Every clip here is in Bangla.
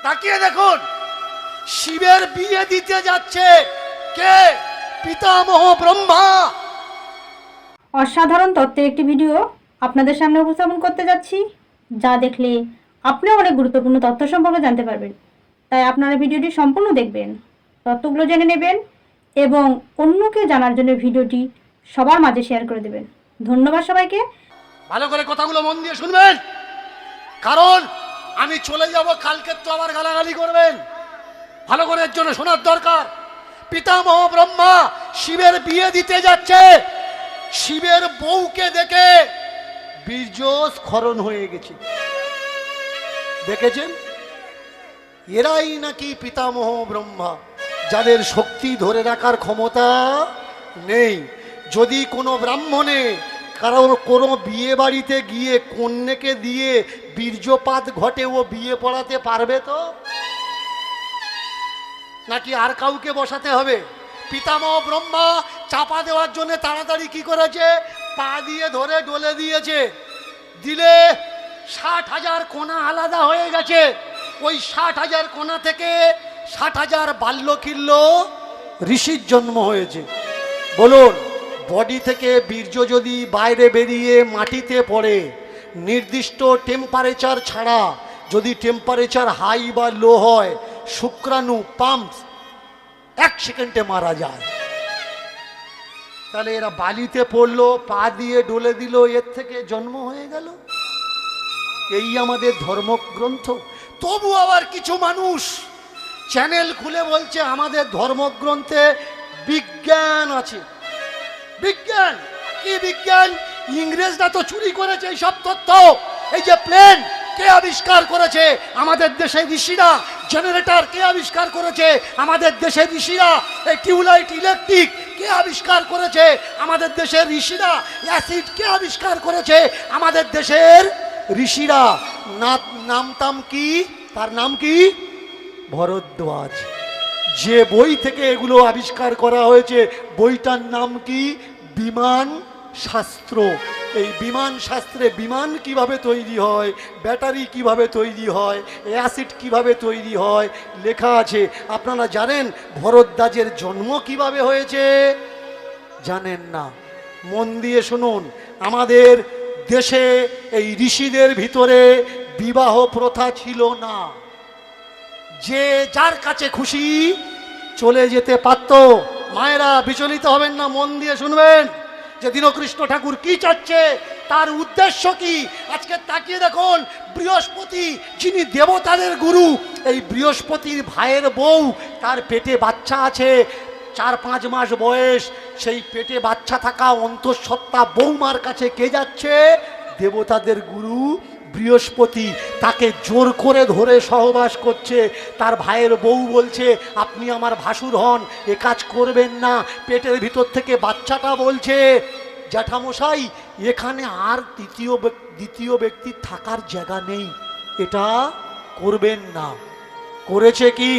তাকিয়ে দেখুন, শিবের বিয়ে দিতে যাচ্ছে কে? পিতামহ ব্রহ্মা। অসাধারণ তত্ত্বের একটি ভিডিও আপনাদের সামনে উপস্থাপন করতে যাচ্ছি, যা দেখলে আপনিও অনেক গুরুত্বপূর্ণ তথ্য সম্পর্কে জানতে পারবেন। তাই আপনারা ভিডিওটি সম্পূর্ণ দেখবেন, তথ্যগুলো জেনে নেবেন এবং অন্যকে জানার জন্য ভিডিওটি সবার মাঝে শেয়ার করে দেবেন। ধন্যবাদ সবাইকে। ভালো করে কথাগুলো মন দিয়ে শুনবেন, কারণ আমি চলে যাব, কালকে তো আবার গালাগালি করবেন। ভালো করে এর জন্য শোনার দরকার। পিতামহ ব্রহ্মা শিবের বিয়ে দিতে যাচ্ছে। শিবের বউকে দেখে বীর্য স্খলন হয়ে গেছে। দেখেছেন? এরাই নাকি পিতামহ ব্রহ্মা, যাদের শক্তি ধরে রাখার ক্ষমতা নেই। যদি কোনো ব্রাহ্মণে কারোর কোনো বিয়ে বাড়িতে গিয়ে কন্যাকে দিয়ে বীর্যপাত ঘটে, ও বিয়ে পড়াতে পারবে তো? নাকি আর কাউকে বসাতে হবে? পিতামহ ব্রহ্মা চাপা দেওয়ার জন্য তাড়াতাড়ি কি করেছে? পা দিয়ে ধরে ডলে দিয়েছে। দিলে 60,000 কোণা আলাদা হয়ে গেছে। ওই 60,000 কোণা থেকে 60,000 বাল্যকিল্য ঋষির জন্ম হয়েছে। বলুন, বডি থেকে বীর্য যদি বাইরে বেরিয়ে মাটিতে পড়ে, নির্দিষ্ট টেম্পারেচার ছাড়া, যদি টেম্পারেচার হাই বা লো হয়, শুক্রাণু পাম্পস 1 সেকেন্ডে মারা যায়। তাহলে এরা বালিতে পড়লো, পা দিয়ে ডলে দিল, এর থেকে জন্ম হয়ে গেল। এই আমাদের ধর্মগ্রন্থ। তবু আবার কিছু মানুষ চ্যানেল খুলে বলছে আমাদের ধর্মগ্রন্থে বিজ্ঞান আছে। বিজ্ঞান কি বিজ্ঞান? ইংরেজরা তো চুরি করেছে এই সব তথ্য। এই যে প্লেন কে আবিষ্কার করেছে? আমাদের দেশের ঋষিরা। জেনারেটর কে আবিষ্কার করেছে? আমাদের দেশের ঋষিরা। এই টিউবলাইট ইলেকট্রিক কে আবিষ্কার করেছে? আমাদের দেশের ঋষিরা। অ্যাসিড কে আবিষ্কার করেছে? আমাদের দেশের ঋষিরা। নামটাম কি? তার নাম কি? ভরদ্বাজ। যে বই থেকে এগুলো আবিষ্কার করা হয়েছে, বইটার নাম কি? বিমান শাস্ত্র। এই বিমান শাস্ত্রে বিমান কিভাবে তৈরি হয়, ব্যাটারি কিভাবে তৈরি হয়, অ্যাসিড কিভাবে তৈরি হয় লেখা আছে। আপনারা জানেন ভরদ্বাজের জন্ম কিভাবে হয়েছে? জানেন না? মন দিয়ে শুনুন। আমাদের দেশে এই ঋষিদের ভিতরে বিবাহ প্রথা ছিল না। যে যার কাছে খুশি চলে যেতে পারত। মায়েরা বিচলিত হবেন না, মন দিয়ে শুনবেন যে দীনকৃষ্ণ ঠাকুর কি চাচ্ছে, তার উদ্দেশ্য কি। আজকে তাকিয়ে দেখুন, বৃহস্পতি যিনি দেবতাদের গুরু, এই বৃহস্পতির ভাইয়ের বউ, তার পেটে বাচ্চা আছে, 4-5 মাস বয়স। সেই পেটে বাচ্চা থাকা অন্তঃসত্ত্বা বৌমার কাছে কে যাচ্ছে? দেবতাদের গুরু বৃহস্পতি। তাকে জোর করে ধরে সহবাস করছে। তার ভাইয়ের বউ বলছে আপনি আমার ভাসুর হন, এ কাজ করবেন না। পেটের ভিতর থেকে বাচ্চাটা বলছে জ্যাঠামশাই, এখানে আর দ্বিতীয় ব্যক্তির থাকার জায়গা নেই, এটা করবেন না। করেছে কি?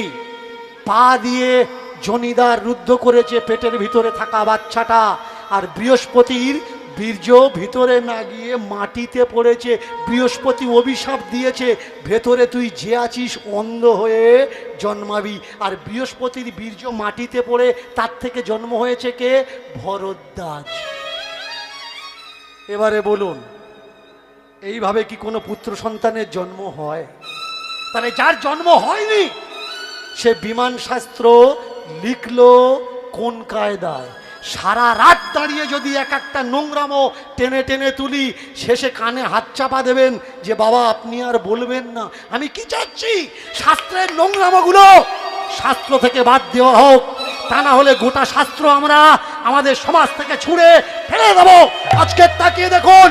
পা দিয়ে জনিদার রুদ্ধ করেছে পেটের ভিতরে থাকা বাচ্চাটা। আর বৃহস্পতির বীর্য ভিতরে না গিয়ে মাটিতে পড়েছে। বৃহস্পতি অভিশাপ দিয়েছে, ভেতরে তুই যে আছিস অন্ধ হয়ে জন্মাবি। আর বৃহস্পতির বীর্য মাটিতে পড়ে তার থেকে জন্ম হয়েছে কে? ভরদ্বাজ। এবারে বলুন, এইভাবে কি কোনো পুত্র সন্তানের জন্ম হয়? তাহলে যার জন্ম হয়নি সে বিমান শাস্ত্র লিখলো কোন কায়দায়? সারা রাত দাঁড়িয়ে যদি এক একটা নোংরামো টেনে টেনে তুলি, শেষে কানে হাত চাপা দেবেন যে বাবা আপনি আর বলবেন না। আমি কি চাচ্ছি? শাস্ত্রের নোংরামোগুলো শাস্ত্র থেকে বাদ দেওয়া হোক, তা না হলে গোটা শাস্ত্র আমরা আমাদের সমাজ থেকে ছুঁড়ে ফেলে দেব। আজকে তাকিয়ে দেখুন,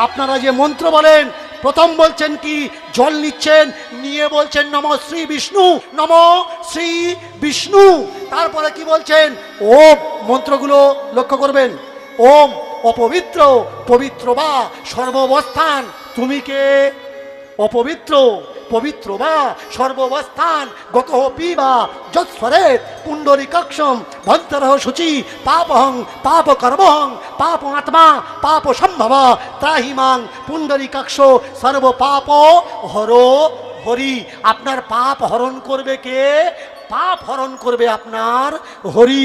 আপনারা যে মন্ত্র বলেন, প্রথম বলছেন কি? জল নিচ্ছেন, নিয়ে বলছেন নম শ্রী বিষ্ণু, নম শ্রী বিষ্ণু। তারপরে কি বলছেন? ওম। মন্ত্রগুলো লক্ষ্য করবেন। ওম অপবিত্র, পবিত্র বা সর্বাবস্থান তুমি কে? অপবিত্র, পবিত্র বা সর্বাবস্থান গত পিবা যৎস্বরে পুণ্ডরীকাক্ষম ভন্তরহ শুচি পাপহং পাপ কর্মহং পাপ আত্মা পাপ সম্ভব ত্রাহিমাং পুণ্ডরীকাক্ষ সর্ব পাপ হর হরি। আপনার পাপ হরণ করবে কে? পাপ হরণ করবে আপনার হরি।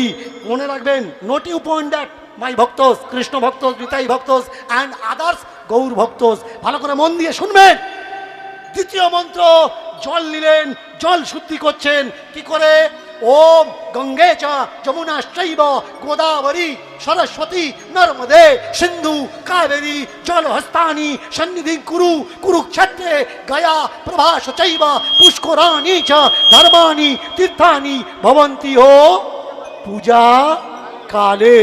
মনে রাখবেন, note you point that my ভক্তস, কৃষ্ণ ভক্তস, নিতাই ভক্তস অ্যান্ড আদার্স গৌর ভক্তস। ভালো করে মন দিয়ে শুনবেন। দ্বিতীয় মন্ত্র, জল নিলেন, জল শুদ্ধি করছেন কি করে? ওম গঙ্গে চ যমুনাশ্চৈব গোদাবরী সরস্বতী নর্মদে সিন্ধু কাবেরী জলহস্তানি সন্নিধি কুরু কুরুক্ষেত্রে গয়া প্রভাস চৈব পুষ্করাণি চ ধর্মাণি তীর্থানি ভবন্তি ও পূজা কালে।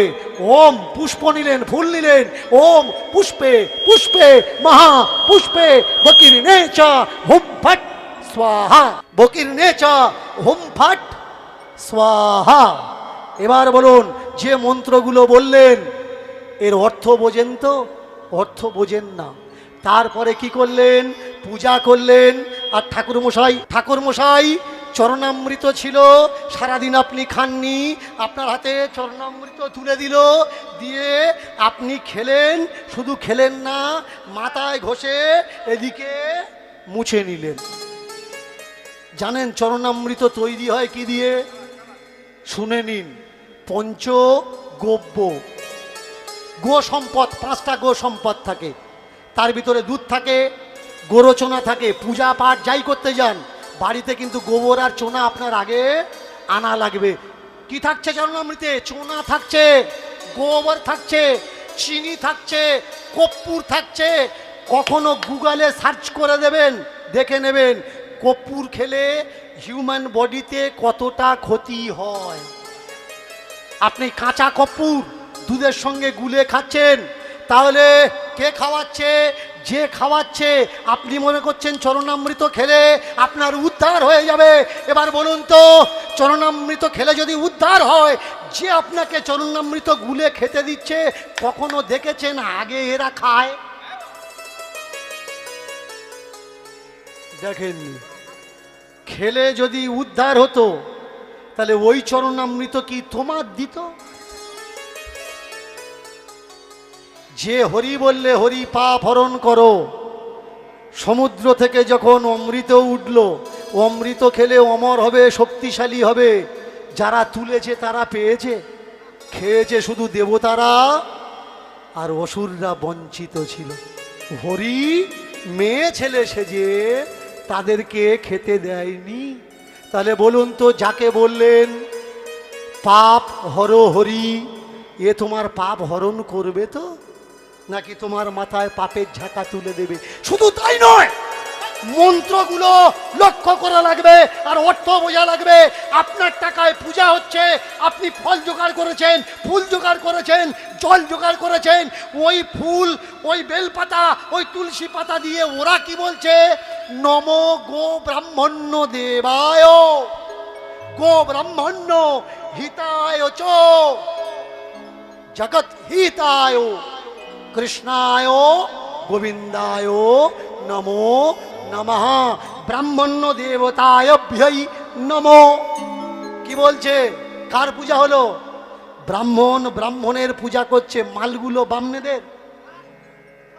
ওম পুষ্প নিলেন, ফুল নিলেন, ওম পুষ্পে পুষ্পে মহা পুষ্পে বকির্নে চ হুম ফট স্বাহা, বকির্নে চ হুম ফট স্বাহা। এবার বলুন, যে মন্ত্রগুলো বললেন এর অর্থ বোঝেন তো? অর্থ বোঝেন না। তারপরে কি করলেন? পূজা করলেন। আর ঠাকুরমশাই চরণামৃত ছিল, সারাদিন আপনি খাননি, আপনার হাতে চরণামৃত তুলে দিল, দিয়ে আপনি খেলেন। শুধু খেলেন না, মাথায় ঘষে এদিকে মুছে নিলেন। জানেন চরণামৃত তৈরি হয় কি দিয়ে? শুনে নিন, পঞ্চগব্য। গো সম্পদ, 5টা গো সম্পদ থাকে, তার ভিতরে দুধ থাকে, গোরচনা থাকে। পূজা পাঠ যাই করতে যান, বাড়িতে কিন্তু গোবর আর চোনা আপনার আগে আনা লাগবে। কি থাকছে চরণামৃতে? চোনা থাকছে, গোবর থাকছে, চিনি থাকছে, কর্পূর থাকছে। কখনো গুগলে সার্চ করে দেবেন, দেখে নেবেন কর্পূর খেলে হিউম্যান বডিতে কতটা ক্ষতি হয়। আপনি কাঁচা কর্পূর দুধের সঙ্গে গুলে খাচ্ছেন, তাহলে কে খাওয়াচ্ছে? যে খাওয়াচ্ছে। আপনি মনে করছেন চরণামৃত খেলে আপনার উদ্ধার হয়ে যাবে। এবার বলুন তো, চরণামৃত খেলে যদি উদ্ধার হয়, যে আপনাকে চরণামৃত গুলে খেতে দিচ্ছে, কখনো দেখেছেন আগে এরা খায়? দেখেননি। খেলে যদি উদ্ধার হতো, তাহলে ওই চরণামৃত কি তোমার দিত? যে হরি বললে হরি পাপ হরণ করো। সমুদ্র থেকে যখন অমৃত উঠল, অমৃত খেলে অমর হবে, শক্তিশালী হবে। যারা তুলেছে তারা পেয়েছে, খেয়েছে শুধু দেবতারা, আর অসুররা বঞ্চিত ছিল। হরি মেয়ে ছেলে সেজে তাদেরকে খেতে দেয়নি। তাহলে বলুন তো, যাকে বললেন পাপ হর হরি, এ তোমার পাপ হরণ করবে তো, নাকি তোমার মাথায় পাপের ঝাঁকা তুলে দেবে? শুধু তাই নয়, মন্ত্রগুলো লক্ষ্য করা লাগবে আর অর্থ বোঝা লাগবে। আপনার টাকায় পূজা হচ্ছে, আপনি ফল জোগাড় করেছেন, ফুল জোগাড় করেছেন, জল জোগাড় করেছেন। ওই ফুল, ওই বেলপাতা, ওই তুলসী পাতা দিয়ে ওরা কি বলছে? নমো গো ব্রাহ্মণ্য দেবায়, গো ব্রাহ্মণ্য হিতায় চ জগৎ হিতায় কৃষ্ণায় গোবিন্দায় নমো নমঃ, ব্রাহ্মণ্য দেবতায়ভ্যই নমো। কি বলছে? কার পূজা হলো? ব্রাহ্মণের পূজা করছে। মালগুলো বামনেদের,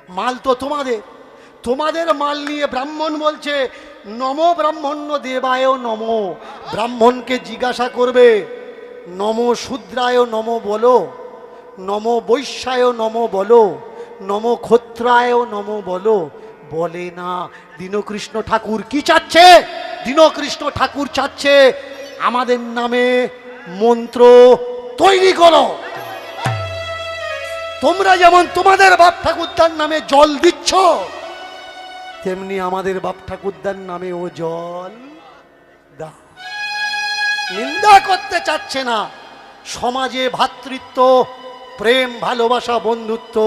মাল তো তোমাদের মাল নিয়ে ব্রাহ্মণ বলছে নমো ব্রাহ্মণ্য দেবায় নমো। ব্রাহ্মণকে জিজ্ঞাসা করবে, নমো শূদ্রায় নমো বলো, নমো বৈশ্যায় নমো বলো, নমো ক্ষত্রায় নমো বলো। বলে না। দীনকৃষ্ণ ঠাকুর কি চাচ্ছে? দীনকৃষ্ণ ঠাকুর চাচ্ছে আমাদের নামে মন্ত্র তৈরি করো। তোমরা যেমন তোমাদের বাপ ঠাকুরদার নামে জল দিচ্ছ, তেমনি আমাদের বাপ ঠাকুরদার নামে ও জল দাও। নিন্দা করতে চাচ্ছে না, সমাজে ভ্রাতৃত্ব, প্রেম, ভালোবাসা, বন্ধুত্ব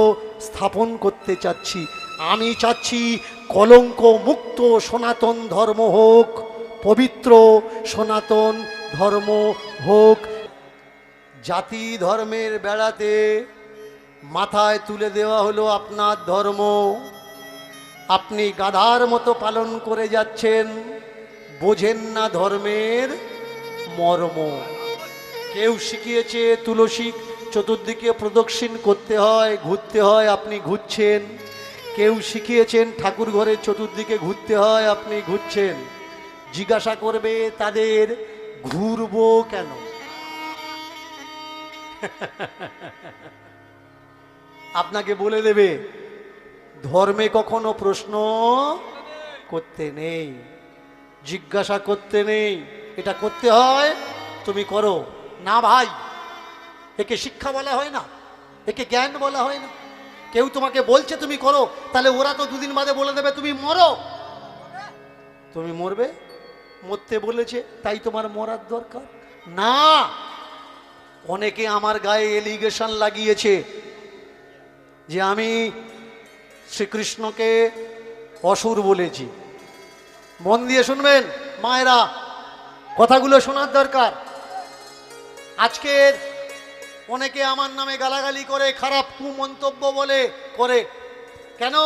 স্থাপন করতে চাচ্ছি। আমি চাচ্ছি কলঙ্ক মুক্ত সনাতন ধর্ম হোক, পবিত্র সনাতন ধর্ম হোক। জাতি ধর্মের বেড়াতে মাথায় তুলে দেওয়া হলো আপনার ধর্ম, আপনি গাধার মতো পালন করে যাচ্ছেন, বোঝেন না ধর্মের মর্ম। কেউ শিখিয়েছে তুলসী চতুর্দিকে প্রদক্ষিণ করতে হয়, ঘুরতে হয়, আপনি ঘুরছেন। কেউ শিখিয়েছেন ঠাকুর ঘরের চতুর্দিকে ঘুরতে হয়, আপনি ঘুরছেন। জিজ্ঞাসা করবে তাদের ঘুরবো কেন? আপনাকে বলে দেবে ধর্মে কখনো প্রশ্ন করতে নেই, জিজ্ঞাসা করতে নেই। এটা করতে হয় তুমি করো না ভাই। একে শিক্ষা বলা হয় না, একে জ্ঞান বলা হয় না। কেউ তোমাকে বলছে তুমি করো, তাহলে ওরা তো দুদিন বাদে বলে দেবে তুমি মরো। তুমি মরবে, মরতে বলেছে তাই তোমার মরার দরকার না। অনেকে আমার গায়ে এলিগেশন লাগিয়েছে যে আমি শ্রীকৃষ্ণকে অসুর বলেছি। মন দিয়ে শুনবেন মায়েরা, কথাগুলো শোনার দরকার। আজকের অনেকে আমার নামে গালাগালি করে, খারাপ কুমন্তব্য বলে করে। কেন?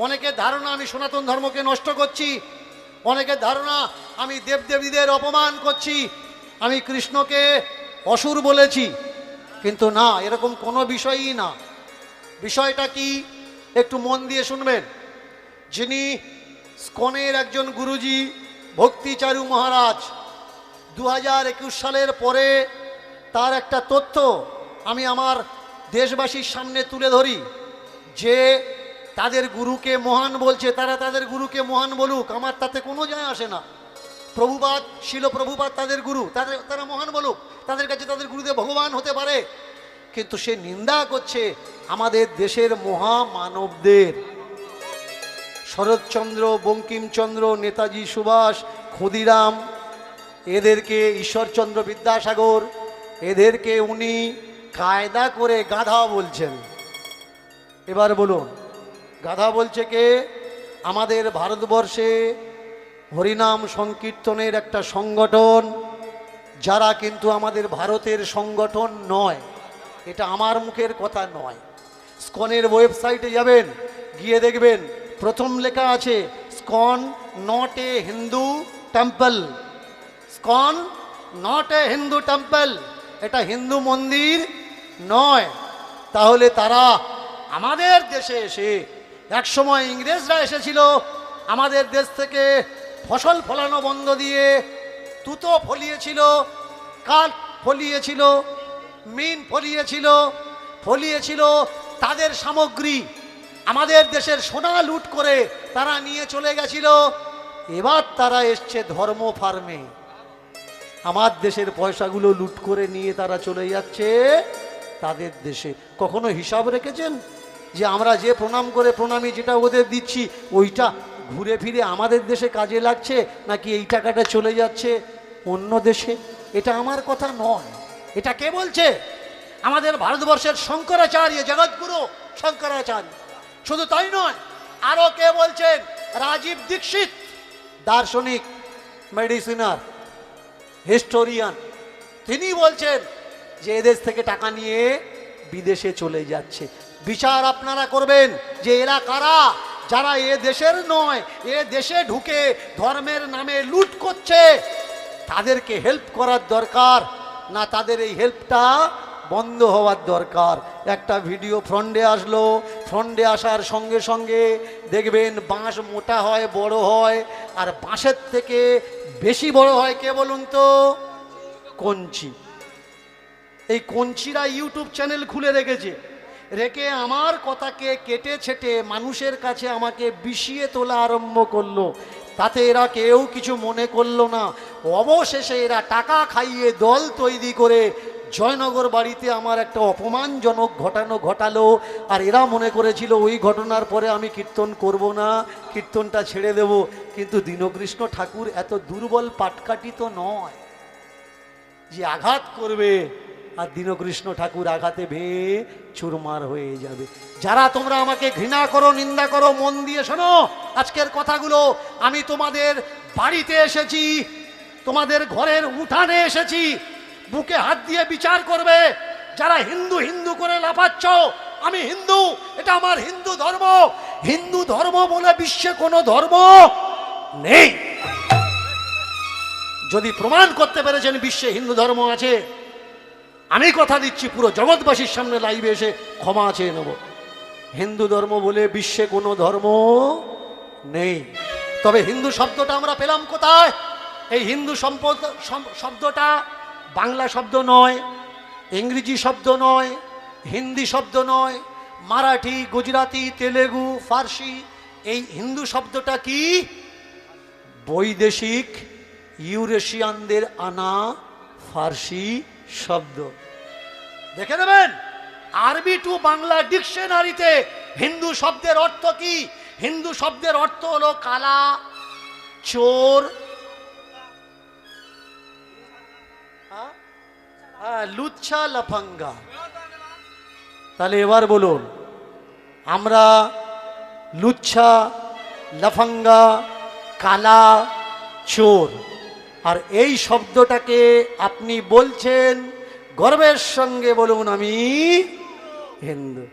অনেকের ধারণা আমি সনাতন ধর্মকে নষ্ট করছি, অনেকের ধারণা আমি দেবদেবীদের অপমান করছি, আমি কৃষ্ণকে অসুর বলেছি। কিন্তু না, এরকম কোনো বিষয়ই না। বিষয়টা কি একটু মন দিয়ে শুনবেন। যিনি স্কনের একজন গুরুজি ভক্তিচারু মহারাজ, 2021 সালের পরে তার একটা তথ্য আমি আমার দেশবাসীর সামনে তুলে ধরি যে তাদের গুরুকে মহান বলছে, তারা তাদের গুরুকে মহান বলুক, আমার তাতে কোনো যায় আসে না। প্রভুপাদ, শিল প্রভুপাদ তাদের গুরু, তারা মহান বলুক, তাদের কাছে তাদের গুরুদেব ভগবান হতে পারে। কিন্তু সে নিন্দা করছে আমাদের দেশের মহামানবদের, শরৎচন্দ্র, বঙ্কিমচন্দ্র, নেতাজি সুভাষ, ক্ষুদিরাম, এদেরকে ঈশ্বরচন্দ্র বিদ্যাসাগর, এদেরকে উনি কায়দা করে গাধা বলছেন। এবার বলুন, গাধা বলছে কে? আমাদের ভারতবর্ষে হরিনাম সংকীর্তনের একটা সংগঠন, যারা কিন্তু আমাদের ভারতের সংগঠন নয়। এটা আমার মুখের কথা নয়। স্কনের ওয়েবসাইটে যাবেন, গিয়ে দেখবেন প্রথম লেখা আছে ISKCON not a Hindu temple. ISKCON not a Hindu temple, এটা হিন্দু মন্দির নয়। তাহলে তারা আমাদের দেশে এসে, একসময় ইংরেজরা এসেছিল আমাদের দেশ থেকে ফসল ফলানো বন্ধ দিয়ে তুতো ফলিয়েছিল, কাঠ ফলিয়েছিল, মিন ফলিয়েছিল তাদের সামগ্রী। আমাদের দেশের সোনা লুট করে তারা নিয়ে চলে গেছিল। এবার তারা এসছে ধর্ম ফার্মে, আমার দেশের পয়সাগুলো লুট করে নিয়ে তারা চলে যাচ্ছে তাদের দেশে। কখনো হিসাব রেখেছেন যে আমরা যে প্রণাম করে প্রণামী যেটা ওদের দিচ্ছি, ওইটা ঘুরে ফিরে আমাদের দেশে কাজে লাগছে, নাকি এই টাকাটা চলে যাচ্ছে অন্য দেশে? এটা আমার কথা নয়। এটা কে বলছে? আমাদের ভারতবর্ষের শঙ্করাচার্য, জগৎগুরু শঙ্করাচার্য। শুধু তাই নয়, আরো কে বলছেন? রাজীব দীক্ষিত, দার্শনিক, মেডিসিনার, হিস্টোরিয়ান, তিনি বলছেন যে এদেশ থেকে টাকা নিয়ে বিদেশে চলে যাচ্ছে। বিচার আপনারা করবেন যে এরা কারা, যারা এ দেশের নয়, এ দেশে ঢুকে ধর্মের নামে লুট করছে। তাদেরকে হেল্প করার দরকার, না তাদের এই হেল্পটা বন্ধ হওয়ার দরকার। একটা ভিডিও ফ্রন্টে আসলো, ফ্রন্টে আসার সঙ্গে সঙ্গে দেখবেন বাঁশ মোটা হয়, বড় হয়, আর বাঁশের থেকে বেশি বড় হয় কে বলুন তো? কঞ্চি। এই কঞ্চিরা ইউটিউব চ্যানেল খুলে রেখেছে, রেখে আমার কথাকে কেটে ছেটে মানুষের কাছে আমাকে বিষিয়ে তোলা আরম্ভ করলো। তাতে এরা কেউ কিছু মনে করলো না। অবশেষে এরা টাকা খাইয়ে দল তৈরি করে জয়নগর বাড়িতে আমার একটা অপমানজনক ঘটালো। আর এরা মনে করেছিল ওই ঘটনার পরে আমি কীর্তন করব না, কীর্তনটা ছেড়ে দেব। কিন্তু দীনকৃষ্ণ ঠাকুর এত দুর্বল পাটকাঠি তো নয় যে আঘাত করবে আর দীনকৃষ্ণ ঠাকুর আঘাতে ভেঙে চুরমার হয়ে যাবে। যারা তোমরা আমাকে ঘৃণা করো, নিন্দা করো, মন দিয়ে শোনো আজকের কথাগুলো। আমি তোমাদের বাড়িতে এসেছি, তোমাদের ঘরের উঠানে এসেছি, বুকে হাত দিয়ে বিচার করবে। যারা হিন্দু হিন্দু করে লাফাচ্ছ, আমি হিন্দু, এটা আমার হিন্দু ধর্ম। হিন্দু ধর্ম বলে বিশ্বে কোনো ধর্ম নেই। যদি প্রমাণ করতে পেরেছেন বিশ্বে হিন্দু ধর্ম আছে, আমি কথা দিচ্ছি পুরো জগৎবাসীর সামনে লাইভে এসে ক্ষমা চেয়ে নেব। হিন্দু ধর্ম বলে বিশ্বে কোনো ধর্ম নেই। তবে হিন্দু শব্দটা আমরা পেলাম কোথায়? এই হিন্দু শব্দটা বাংলা শব্দ নয়, ইংরেজি শব্দ নয়, হিন্দি শব্দ নয়, মারাঠি, গুজরাটি, তেলেগু, ফার্সি। এই হিন্দু শব্দটা কি? বৈদেশিক ইউরেশিয়ানদের আনা ফার্সি শব্দ। দেখে নেবেন আরবি টু বাংলা ডিকশনারিতে হিন্দু শব্দের অর্থ কি। হিন্দু শব্দের অর্থ হলো কালা, চোর, লুচ্ছা, লাফাঙ্গা। তাহলে এবার বলুন, আমরা লুচ্ছা, লাফাঙ্গা, কালা, চোর, আর এই শব্দটাকে আপনি বলছেন গর্বের সঙ্গে, বলুন আমি হিন্দু।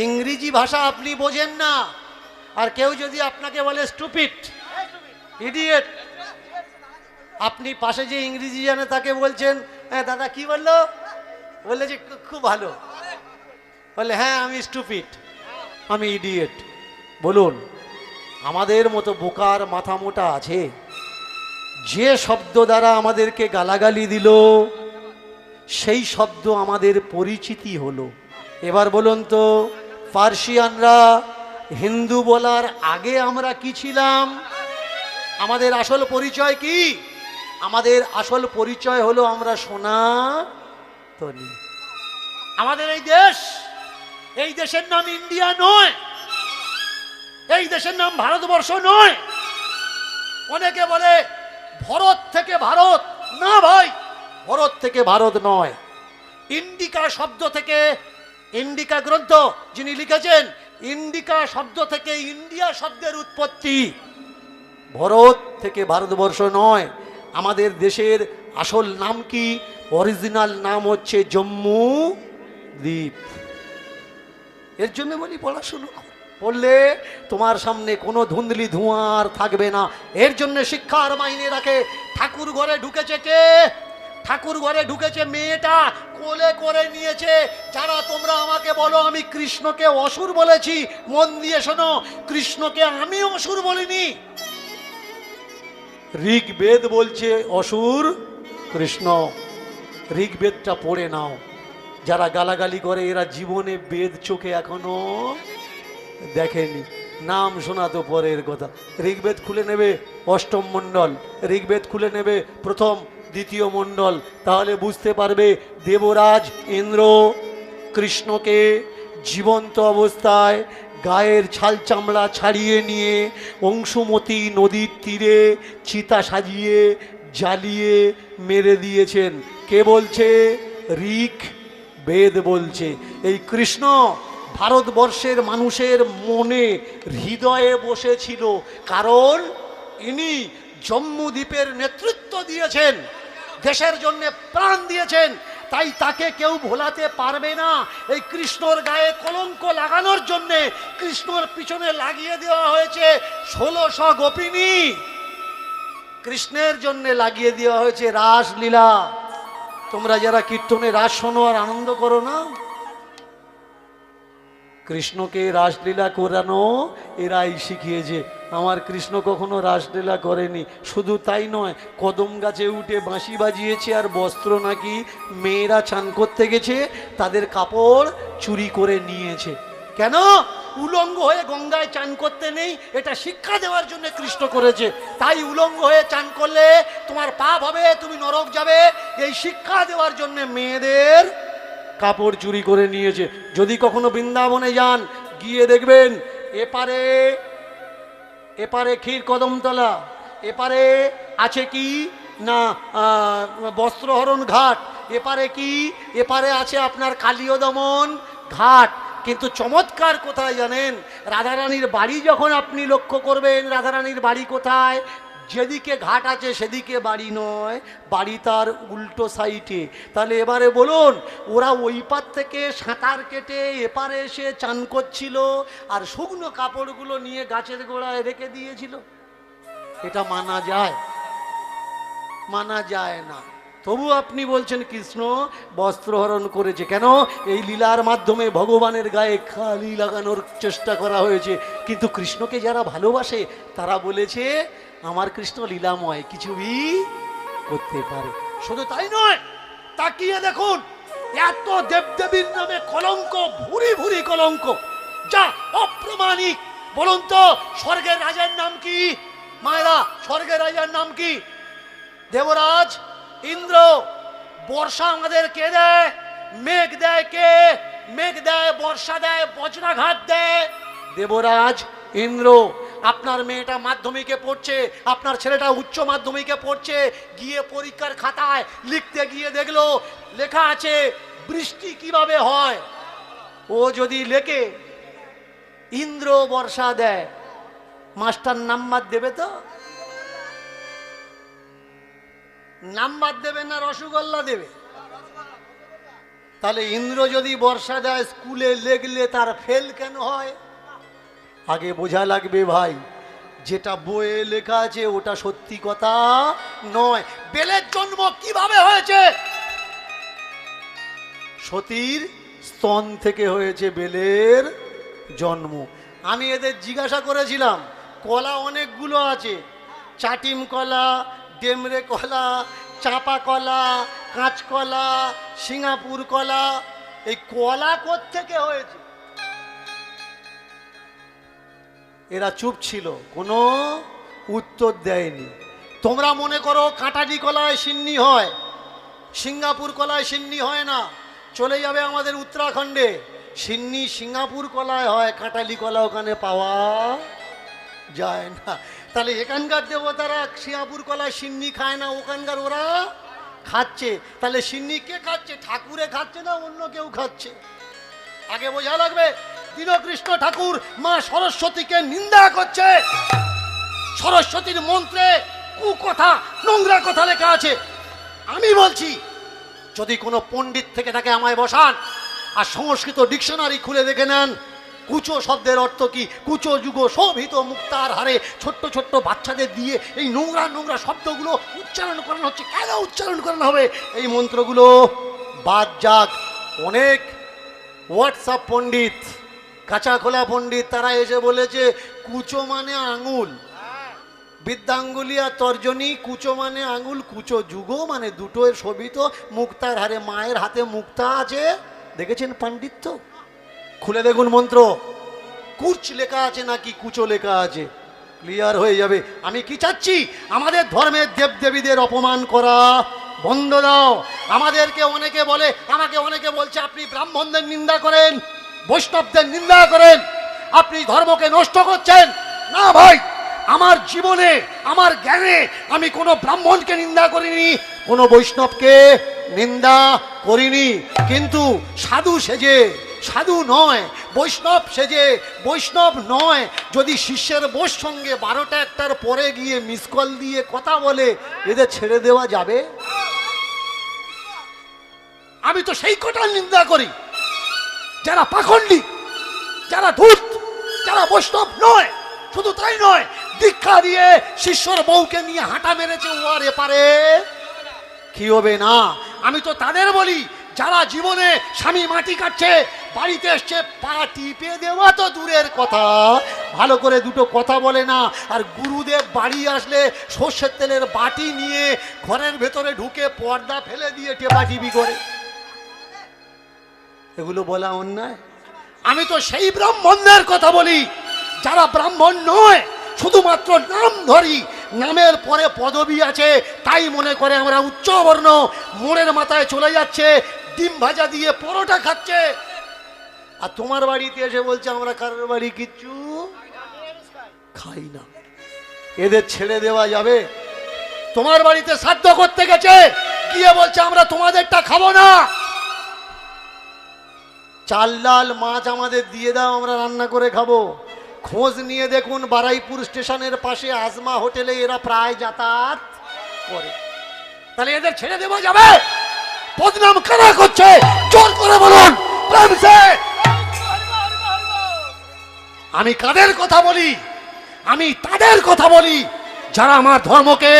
ইংরেজি ভাষা আপনি বোঝেন না, আর কেউ যদি আপনাকে বলে স্টুপিড, ইডিয়েট, আপনি পাশে যে ইংরেজি জানে তাকে বলছেন, হ্যাঁ দাদা কি বললো? বললে যে খুব ভালো, বললে হ্যাঁ আমি স্টুপিড, আমি ইডিয়েট। বলুন আমাদের মতো বোকার মাথা মোটা আছে? যে শব্দ দ্বারা আমাদেরকে গালাগালি দিল সেই শব্দ আমাদের পরিচিতি হলো। এবার বলুন তো, পার্সিয়ানরা হিন্দু বলার আগে আমরা কি ছিলাম? আমাদের আসল পরিচয় কি? আমাদের আসল পরিচয় হলো আমরা সনাতনী। আমাদের এই দেশ, এই দেশের নাম ইন্ডিয়া নয়, এই দেশের নাম ভারতবর্ষ নয়। অনেকে বলে ভারত থেকে ভারত, না ভাই, ভারত থেকে ভারত নয়। ইন্ডিকা শব্দ থেকে, ইন্ডিকা গ্রন্থ যিনি লিখেছেন, ইন্ডিকা শব্দ থেকে ইন্ডিয়া শব্দের উৎপত্তি। ভারত থেকে ভারতবর্ষ নয়। আমাদের দেশের আসল নাম কি? অরিজিনাল নাম হচ্ছে জম্মু দ্বীপ। এর জন্য বলি পড়াশুনো পড়লে তোমার সামনে কোনো ধুন্দলি ধোঁয়ার থাকবে না। এর জন্য শিক্ষার মাইনে রাখে। ঠাকুর ঘরে ঢুকেছে কে? ঠাকুর ঘরে ঢুকেছে মেয়েটা, কোলে করে নিয়েছে। যারা তোমরা আমাকে বলো আমি কৃষ্ণকে অসুর বলেছি, মন দিয়ে শোনো, কৃষ্ণকে আমি অসুর বলিনি। ঋগ্বেদ বলছে অসুর কৃষ্ণ। ঋগ্বেদটা পড়ে নাও। যারা গালাগালি করে এরা জীবনে বেদ চোখে এখনো দেখেনি। নাম শোনা তো পরের কথা। ঋগ্বেদ খুলে নেবে অষ্টম মণ্ডল, ঋগ্বেদ খুলে নেবে প্রথম দ্বিতীয় মণ্ডল, তাহলে বুঝতে পারবে দেবরাজ ইন্দ্র কৃষ্ণকে জীবন্ত অবস্থায় গায়ের ছাল চামড়া ছাড়িয়ে নিয়ে অংশুমতি নদীর তীরে চিতা সাজিয়ে জ্বালিয়ে মেরে দিয়েছেন। কে বলছে? ঋক বেদ বলছে। এই কৃষ্ণ ভারতবর্ষের মানুষের মনে হৃদয়ে বসেছিল, কারণ ইনি জম্মু দ্বীপের নেতৃত্ব দিয়েছেন, দেশের জন্য প্রাণ দিয়েছেন। তাই তাকে কেউ ভোলাতে পারবে না। এই কৃষ্ণর গায়ে কলঙ্ক লাগানোর জন্য কৃষ্ণর পিছনে লাগিয়ে দেওয়া হয়েছে 1600 গোপিনী। কৃষ্ণের জন্য লাগিয়ে দেওয়া হয়েছে রাসলীলা। তোমরা যারা কীর্তনে রাস শোনো আর আনন্দ করো না, কৃষ্ণকে রাসলীলা করানো এরাই শিখিয়েছে। আমার কৃষ্ণ কখনো রাসলীলা করেনি। শুধু তাই নয়, কদম গাছে উঠে বাঁশি বাজিয়েছে, আর বস্ত্র নাকি মেয়েরা চান করতে গেছে তাদের কাপড় চুরি করে নিয়েছে। কেন? উলঙ্গ হয়ে গঙ্গায় চান করতে নেই, এটা শিক্ষা দেওয়ার জন্য কৃষ্ণ করেছে। তাই উলঙ্গ হয়ে চান করলে তোমার পাপ হবে, তুমি নরক যাবে, এই শিক্ষা দেওয়ার জন্য মেয়েদের কাপড় চুরি করে নিয়েছে। যদি কখনো বৃন্দাবনে যান, গিয়ে দেখবেন এপারে এপারে ক্ষীর কদমতলা, এপারে আছে কি না বস্ত্রহরণ ঘাট, এপারে কি, এপারে আছে আপনার কালীয় দমন ঘাট। কিন্তু চমৎকার কোথায় জানেন? রাধারানীর বাড়ি যখন আপনি লক্ষ্য করবেন, রাধারানীর বাড়ি কোথায়? যেদিকে ঘাট আছে সেদিকে বাড়ি নয়, বাড়ি তার উল্টো সাইডে। তাহলে এবারে বলুন, ওরা ওই পার থেকে সাঁতার কেটে এপারে এসে চান করছিল আর শুকনো কাপড়গুলো নিয়ে গাছের গোড়ায় রেখে দিয়েছিল? এটা মানা যায়? মানা যায় না। তবু আপনি বলছেন কৃষ্ণ বস্ত্রহরণ করেছে কেন? এই লীলার মাধ্যমে ভগবানের গায়ে খালি লাগানোর চেষ্টা করা হয়েছে, কিন্তু কৃষ্ণকে যারা ভালোবাসে তারা বলেছে আমার কৃষ্ণ লীলাময়, কিছুই করতে পারে। শুধু তাই নয়, তাকিয়ে দেখুন এত দেবদেবীর নামে কলঙ্ক, ভুরি ভুরি কলঙ্ক, যা অপ্রামাণিক। বলুন তো স্বর্গের রাজার নাম কি? মায়েরা, স্বর্গের রাজার নাম কি? দেবরাজ ইন্দ্র। বর্ষা আমাদের কে দেয়? মেঘ দেয় কে? মেঘ দেয়, বর্ষা দেয়, বজ্রাঘাত দেয় দেবরাজ ইন্দ্র। আপনার মেয়েটা মাধ্যমিকে পড়ছে, আপনার ছেলেটা উচ্চ মাধ্যমিকে পড়ছে, গিয়ে পরীক্ষার খাতায় লিখতে গিয়ে দেখলো লেখা আছে বৃষ্টি কিভাবে হয়। ও যদি লেখে ইন্দ্র বর্ষা দেয়, মাস্টার নাম্বার দেবে তো? নাম্বার দেবে না রসগোল্লা দেবে? তাহলে ইন্দ্র যদি বর্ষা দেয় স্কুলে লেখলে তার ফেল কেন হয়? আগে বোঝা লাগবে ভাই, যেটা বইয়ে লেখা আছে ওটা সত্যি কথা নয়। বেলের জন্ম কিভাবে হয়েছে? সতীর স্তন থেকে হয়েছে বেলের জন্ম। আমি এদের জিজ্ঞাসা করেছিলাম, কলা অনেকগুলো আছে, চাটিম কলা, ডেমরে কলা, চাপা কলা, কাঁচকলা, সিঙ্গাপুর কলা, এই কলা কোত্থেকে হয়েছে? এরা চুপ ছিল, কোনো উত্তর দেয়নি। তোমরা মনে করো কাঁটালি কলায় সিন্নি হয়, সিঙ্গাপুর কলায় সিন্নি হয় না। চলে যাবে আমাদের উত্তরাখণ্ডে, সিন্নি সিঙ্গাপুর কলায় হয়, কাঁটালি কলা ওখানে পাওয়া যায় না। তাহলে এখানকার দেবতারা সিঙ্গাপুর কলায় সিন্নি খায় না, ওখানকার ওরা খাচ্ছে। তাহলে সিন্নি কে খাচ্ছে? ঠাকুরে খাচ্ছে না অন্য কেউ খাচ্ছে? আগে বোঝা লাগবে। দীনকৃষ্ণ ঠাকুর মা সরস্বতীকে নিন্দা করছে। সরস্বতীর মন্ত্রে কুকথা, নোংরা কথা লেখা আছে। আমি বলছি যদি কোনো পণ্ডিত থেকে থাকে আমায় বসান, আর সংস্কৃত ডিকশনারি খুলে দেখে নেন কুচো শব্দের অর্থ কি। কুচো যুগ শোভিত মুক্তার হারে ছোট্ট ছোট্ট বাচ্চাদের দিয়ে এই নোংরা নোংরা শব্দগুলো উচ্চারণ করানো হচ্ছে। কেন উচ্চারণ করানো হবে? এই মন্ত্রগুলো বাদ যাক। অনেক হোয়াটসঅ্যাপ পণ্ডিত, কাঁচা খোলা পণ্ডিত, তারা এসে বলেছে কুচো মানে আঙুল, বিদ্যাঙ্গুলি আর তর্জনী, কুচো মানে আঙুল, কুচো যুগ মানে দুটোর শোভিত মুক্তার হারে। মায়ের হাতে মুক্তা আছে, দেখেছেন পাণ্ডিত্য? খুলে দেখুন মন্ত্র, কুচ লেখা আছে নাকি কুচো লেখা আছে, ক্লিয়ার হয়ে যাবে। আমি কি চাচ্ছি? আমাদের ধর্মের দেবদেবীদের অপমান করা বন্ধ দাও। আমাদেরকে অনেকে বলে, আমাকে অনেকে বলছে আপনি ব্রাহ্মণদের নিন্দা করেন, বৈষ্ণবদের নিন্দা করেন, আপনি ধর্মকে নষ্ট করছেন। না ভাই, আমার জীবনে আমার জ্ঞানে আমি কোনো ব্রাহ্মণকে নিন্দা করিনি, কোনো বৈষ্ণবকে নিন্দা করিনি। কিন্তু সাধু সেজে সাধু নয়, বৈষ্ণব সেজে বৈষ্ণব নয় যদি শিষ্যের বোস সঙ্গে 12টা 1টার পরে গিয়ে মিস কল দিয়ে কথা বলে, এদের ছেড়ে দেওয়া যাবে? আমি তো সেই কটার নিন্দা করি যারা পাখণ্ডী, যারা ধূর্ত, যারা বৈষ্ণব নয়। শুধু তাই নয়, দীক্ষা দিয়ে শিষ্যর বউকে নিয়ে হাঁটা মেরেছে ও আর এপারে কি হবে না। আমি তো তাদের বলি যারা জীবনে স্বামী মাটি কাটছে, বাড়িতে এসছে পা টিপে দেওয়া তো দূরের কথা, ভালো করে দুটো কথা বলে না। আর গুরুদেব বাড়ি আসলে সর্ষের তেলের বাটি নিয়ে ঘরের ভেতরে ঢুকে পর্দা ফেলে দিয়ে টেপাটিপি করে, এগুলো বলা অন্যায়। আমি তো সেই ব্রাহ্মণদের কথা বলি যারা ব্রাহ্মণ নয়, শুধুমাত্র নাম ধরি, নামের পরে পদবি আছে তাই মনে করে আমরা উচ্চবর্ণ, মোড়ের মাথায় চলে যাচ্ছে, ডিম ভাজা দিয়ে পরোটা খাচ্ছে। আর তোমার বাড়িতে এসে বলছে আমরা কারোর বাড়ি কিচ্ছু খাই না। এদের ছেড়ে দেওয়া যাবে? তোমার বাড়িতে শ্রাদ্ধ করতে গেছে, গিয়ে বলছে আমরা তোমাদেরটা খাবো না, চাল ডাল মাছ আমাদের দিয়ে দাও, আমরা রান্না করে খাবো। খোঁজ নিয়ে দেখুন বারাইপুর স্টেশনের পাশে আজমা হোটেলে এরা প্রায় যাতায়াত করে। তাহলে এদের ছেড়ে দেওয়া যাবে? বদনাম কারা করছে জোর করে বলুন প্রেম সে। আমি কাদের কথা বলি? আমি তাদের কথা বলি যারা আমার ধর্মকে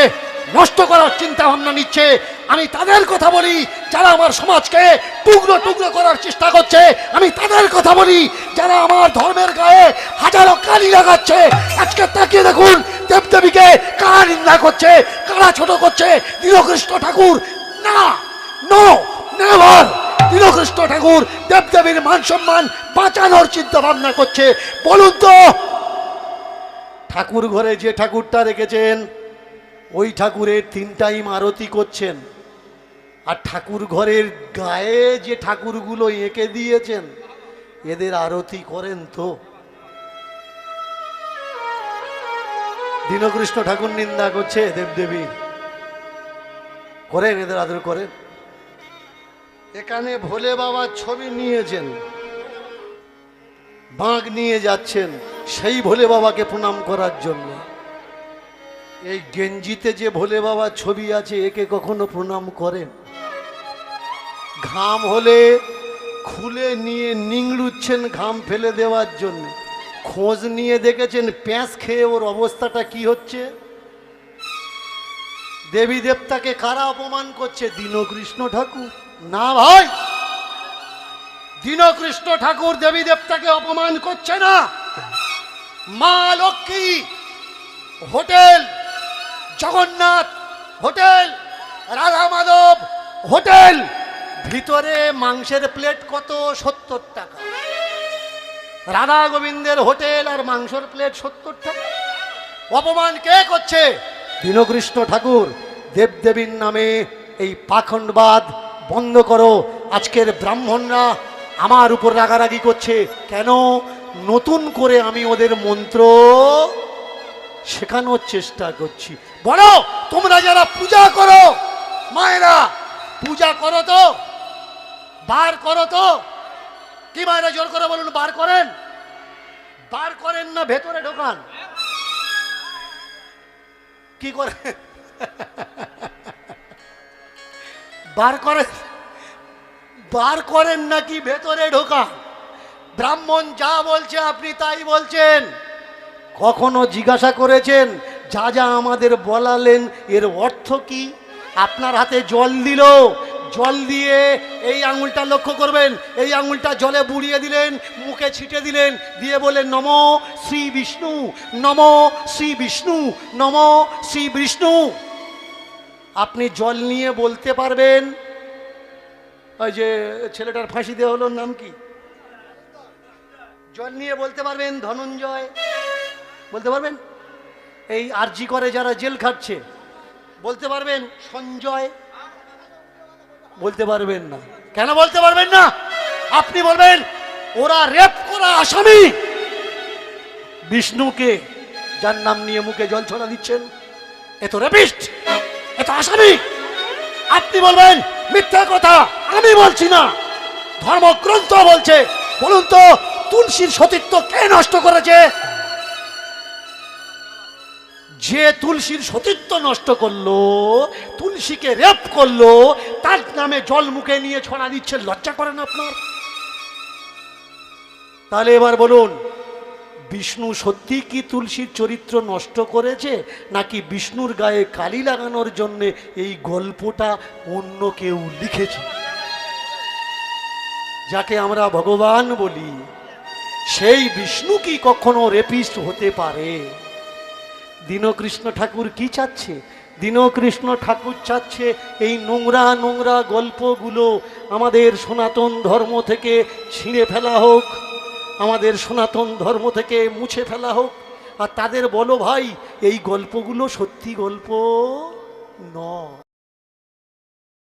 নষ্ট করার চিন্তা ভাবনা নিচ্ছে। আমি তাদের কথা বলি যারা আমার সমাজকে টুকরো টুকরো করার চেষ্টা করছে। আমি তাদের কথা বলি যারা আমার ধর্মের গায়ে হাজারো কালি লাগাচ্ছে। আজকে তাকিয়ে দেখুন, দেবদেবীকে কারা নিন্দা করছে, কারা ছোট করছে। দীনকৃষ্ণ ঠাকুর না, নো, নেভার। দীনকৃষ্ণ ঠাকুর দেবদেবীর মান সম্মান বাঁচানোর চিন্তা ভাবনা করছে। বলুন তো, ঠাকুর ঘরে যে ঠাকুরটা রেখেছেন ওই ঠাকুরের 3 টাইম আরতি করছেন, আর ঠাকুর ঘরের গায়ে যে ঠাকুরগুলো এঁকে দিয়েছেন এদের আরতি করেন তো? দীনকৃষ্ণ ঠাকুর নিন্দা করছে দেবদেবী, করেন? এদের আদর করেন? এখানে ভোলে বাবার ছবি নিয়েছেন, বাঁক নিয়ে যাচ্ছেন সেই ভোলে বাবাকে প্রণাম করার জন্য। এই গেঞ্জিতে যে ভোলে বাবার ছবি আছে একে কখনো প্রণাম করেন? ঘাম হলে খুলে নিয়ে নিংড়ুচ্ছেন ঘাম ফেলে দেওয়ার জন্য। খোঁজ নিয়ে দেখেছেন প্যাঁচ খেয়ে ওর অবস্থাটা কি হচ্ছে? দেবী দেবতাকে কারা অপমান করছে? দীনকৃষ্ণ ঠাকুর না ভাই, দীনকৃষ্ণ ঠাকুর দেবী দেবতাকে অপমান করছে না। Maa Lakshmi hotel, Jagannath hotel, Radha Madhav hotel, ভিতরে মাংসের প্লেট কত? 70 টাকা। রাধা গোবিন্দের হোটেল আর মাংসের প্লেট 70 টাকা। অপমান কে করছে? দীনকৃষ্ণ ঠাকুর। দেবদেবীর নামে এই পাখণ্ডবাদ বন্ধ করো। আজকের ব্রাহ্মণরা আমার উপর রাগারাগি করছে কেন? নতুন করে আমি ওদের মন্ত্র শেখানোর চেষ্টা করছি। বলো, তোমরা যারা পূজা করো, মায়েরা পূজা করো তো, বার করো তো? কি মায়েরা জোর করে বলুন, বার করেন? বার করেন না ভেতরে ঢোকান? কি করে বার করেন? বার করেন নাকি ভেতরে ঢোকান? ব্রাহ্মণ যা বলছে আপনি তাই বলছেন। কখনো জিজ্ঞাসা করেছেন যা যা আমাদের বলালেন এর অর্থ কি? আপনার হাতে জল দিল, জল দিয়ে এই আঙুলটা লক্ষ্য করবেন, এই আঙুলটা জলে বুড়িয়ে দিলেন, মুখে ছিটে দিলেন, দিয়ে বলেন নমো শ্রী বিষ্ণু, নমো শ্রী বিষ্ণু, নমো শ্রী বিষ্ণু। আপনি জল নিয়ে বলতে পারবেন? ওই যে ছেলেটার ফাঁসি দেওয়া হলো, নাম কি? জল নিয়ে বলতে পারবেন ধনঞ্জয়? বলতে পারবেন? এই আরজি করে যারা জেল খাটছে বলতে পারবেন সঞ্জয়? বলতে পারবেন না। কেন বলতে পারবেন না? আপনি বলবেন ওরা রেপ করা আসামি বিষ্ণুকে, যার নাম নিয়ে মুখে জল ছড়া দিচ্ছেন, এ তো রেপিস্ট, এ তো আসামি। আপনি বলবেন মিথ্যা কথা, আমি বলছি না, ধর্মগ্রন্থ বলছে। বলুন তো, তুলসীর সতীত্ব কে নষ্ট করেছে? যে তুলসীর সতীত্ব নষ্ট করলো, তুলসীকে রেপ করলো, তার নামে জল মুখে নিয়ে ছড়া দিচ্ছে। লজ্জা করেন আপনার? তাহলে এবার বলুন, বিষ্ণু সত্যি কি তুলসীর চরিত্র নষ্ট করেছে, নাকি বিষ্ণুর গায়ে কালি লাগানোর জন্য এই গল্পটা অন্য কেউ লিখেছে? যাকে আমরা ভগবান বলি সেই বিষ্ণু কি কখনো রেপিস্ট হতে পারে? দীনকৃষ্ণ ঠাকুর কি চাচ্ছে? দীনকৃষ্ণ ঠাকুর চাচ্ছে এই নোংরা নোংরা গল্পগুলো আমাদের সনাতন ধর্ম থেকে ছিঁড়ে ফেলা হোক, আমাদের সনাতন ধর্ম থেকে মুছে ফেলা হোক। আর তাদের বলো ভাই, এই গল্পগুলো সত্যি গল্প নয়।